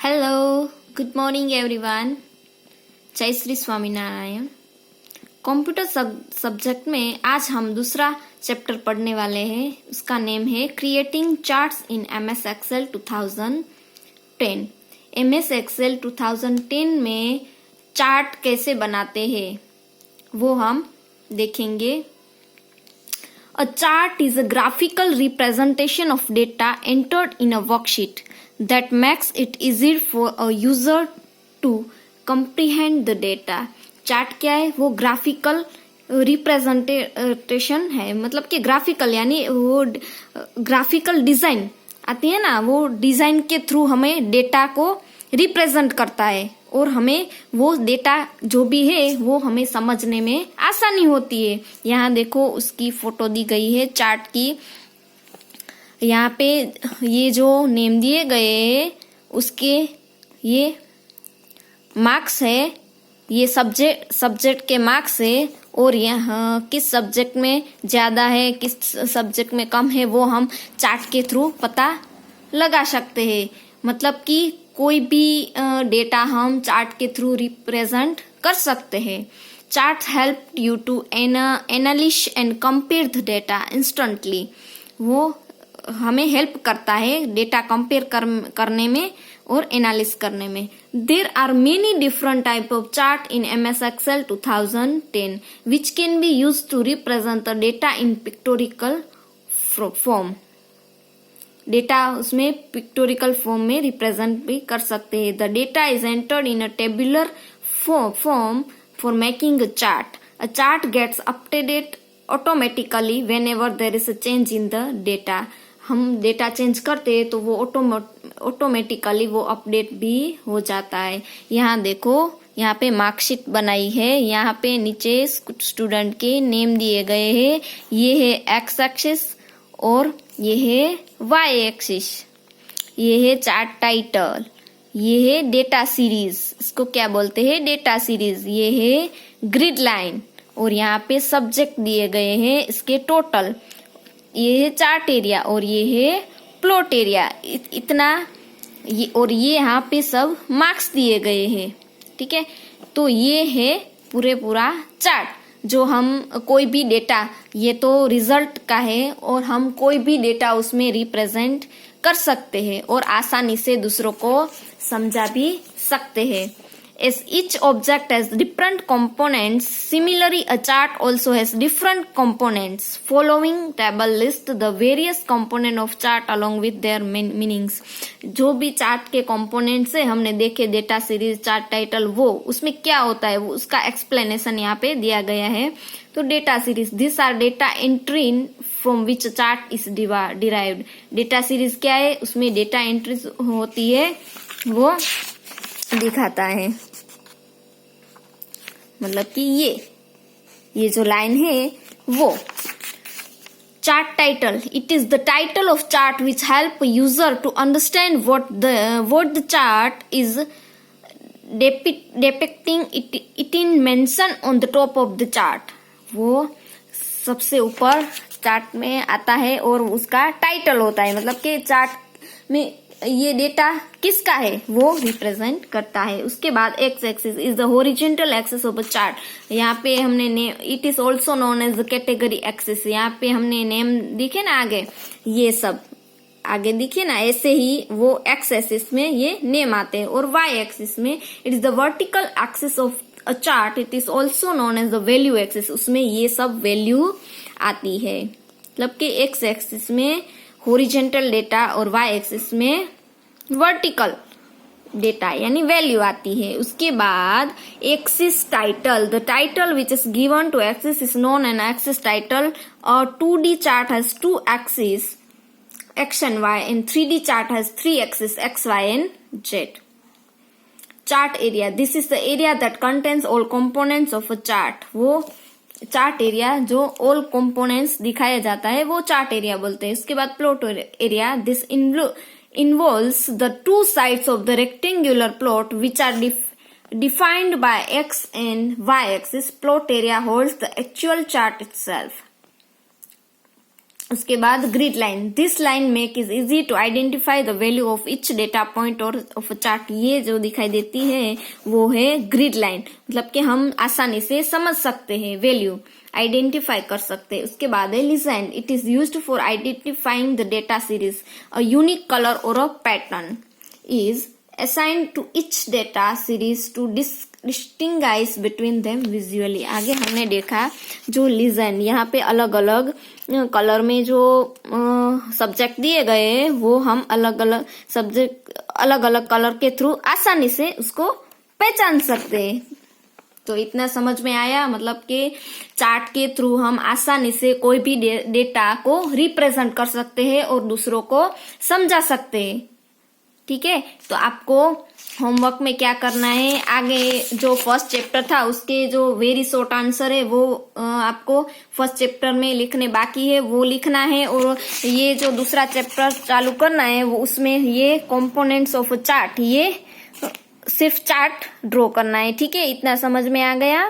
Hello, good morning everyone. जय Shri Swaminarayan. Computer subject में आज हम दूसरा चैप्टर पढ़ने वाले हैं। उसका नेम है creating charts in MS Excel 2010। MS Excel 2010 में चार्ट कैसे बनाते हैं वो हम देखेंगे। A chart is a graphical representation of data entered in a worksheet that makes it easier for a user to comprehend the data. Chart क्या है? वो ग्राफिकल रिप्रेजेंटेशन है, मतलब कि ग्राफिकल यानी वो ग्राफिकल डिजाइन आती है ना, वो डिजाइन के थ्रू हमें डेटा को रिप्रेजेंट करता है और हमें वो डेटा जो भी है वो हमें समझने में आसानी होती है। यहाँ देखो उसकी फोटो दी गई है चार्ट की। यहाँ पे ये जो नेम दिए गए उसके ये मार्क्स है, ये सब्जेक्ट के मार्क्स है और यहाँ किस सब्जेक्ट में ज्यादा है किस सब्जेक्ट में कम है वो हम चार्ट के थ्रू पता लगा सकते हैं। मतलब कि कोई भी डेटा हम चार्ट के थ्रू रिप्रेजेंट कर सकते हैं। Chart help you to analyse and compare the data instantly. वो हमें हेल्प करता है डेटा कंपेयर करने में और एनालिस करने में। There are many different type of chart in MS Excel 2010 which can be use to represent the data in pictorial form. Data उसमें पिक्टोरिकल फॉर्म में रिप्रेजेंट भी कर सकते हैं। The data is entered in a tabular form for making a chart. A chart gets updated automatically whenever there is a change in the data. हम data change करते हैं तो वो ऑटोमेटिकली वो अपडेट भी हो जाता है। यहाँ देखो, यहाँ पे मार्कशीट बनाई है, यहाँ पे नीचे कुछ स्टूडेंट के नेम दिए गए हैं। ये है एक्स एक्सिस और ये है वाई एक्सिस। ये है चार्ट टाइटल, ये है डेटा सीरीज, इसको क्या बोलते हैं डेटा सीरीज। ये है ग्रिड लाइन और यहाँ पे सब्जेक्ट दिए गए हैं इसके टोटल। ये है चार्ट एरिया और ये है प्लॉट एरिया। इतना ये और ये यहाँ पे सब मार्क्स दिए गए हैं। ठीक है, तो ये है पूरा चार्ट जो हम कोई भी डेटा, ये तो रिजल्ट का है और हम कोई भी डेटा उसमें रिप्रेजेंट कर सकते हैं और आसानी से दूसरों को समझा भी सकते हैं। As each object has different components, similarly a chart also has different components. Following table list the various component of chart along with their meanings. जो भी चार्ट के components है हमने देखे, डेटा सीरीज, चार्ट टाइटल, वो उसमें क्या होता है वो उसका explanation यहाँ पे दिया गया है। तो data series, these are data entry from which chart is derived. Data series क्या है? उसमें डेटा एंट्रीज होती है, वो दिखाता है। मतलब कि ये जो लाइन है वो chart title, it is the title of chart which help user to understand what the chart is depicting it in mention on the top of the chart. वो सबसे ऊपर चार्ट में आता है और उसका टाइटल होता है, मतलब कि चार्ट में ये डेटा किसका है वो रिप्रेजेंट करता है। उसके बाद X axis is the horizontal axis of a chart. यहाँ पे हमने name, it is also known as the category axis. यहाँ पे हमने नेम दिखे ना आगे, ये सब आगे दिखे ना, ऐसे ही वो एक्स एक्सिस में ये नेम आते हैं। और वाई एक्सिस में it is the vertical axis of a chart, it is also known as the value axis. उसमें ये सब वैल्यू आती है, मतलब कि एक्स एक्सिस में हॉरिजॉन्टल डेटा और वाई एक्सिस में वर्टिकल डेटा यानी वैल्यू आती है। उसके बाद axis title, the title which is given to axis is known an axis title. और 2D chart has 2 axis X and Y and 3D chart has 3 axis X Y and Z. Chart area, this is the area that contains all components of a chart. वो chart area जो all components दिखाया जाता है वो chart area बोलते हैं। उसके बाद plot area, this involves the two sides of the rectangular plot which are defined by x and y axis. Plot area holds the actual chart itself. उसके बाद grid line, this line make is easy to identify the value of each data point और of chart. ये जो दिखाई देती है वो है ग्रिड लाइन, मतलब कि हम आसानी से समझ सकते हैं, वैल्यू आइडेंटिफाई कर सकते हैं। उसके बाद है legend, it is used for identifying the data series, a unique colour or a pattern is assigned to each data series to distinguish between them visually. आगे हमने देखा जो लीजेंड, यहाँ पे अलग अलग कलर में जो सब्जेक्ट दिए गए हैं वो हम अलग अलग सब्जेक्ट अलग अलग कलर के थ्रू आसानी से उसको पहचान सकते हैं। तो इतना समझ में आया, मतलब कि चार्ट के थ्रू हम आसानी से कोई भी डेटा को रिप्रेजेंट कर सकते हैं और दूसरों को समझा सकते हैं। ठीक है, तो आपको होमवर्क में क्या करना है, आगे जो फर्स्ट चैप्टर था उसके जो वेरी शॉर्ट आंसर है वो आपको फर्स्ट चैप्टर में लिखने बाकी है, वो लिखना है। और ये जो दूसरा चैप्टर चालू करना है वो उसमें ये कंपोनेंट्स ऑफ चार्ट, ये सिर्फ चार्ट ड्रॉ करना है। ठीक है, इतना समझ में आ गया।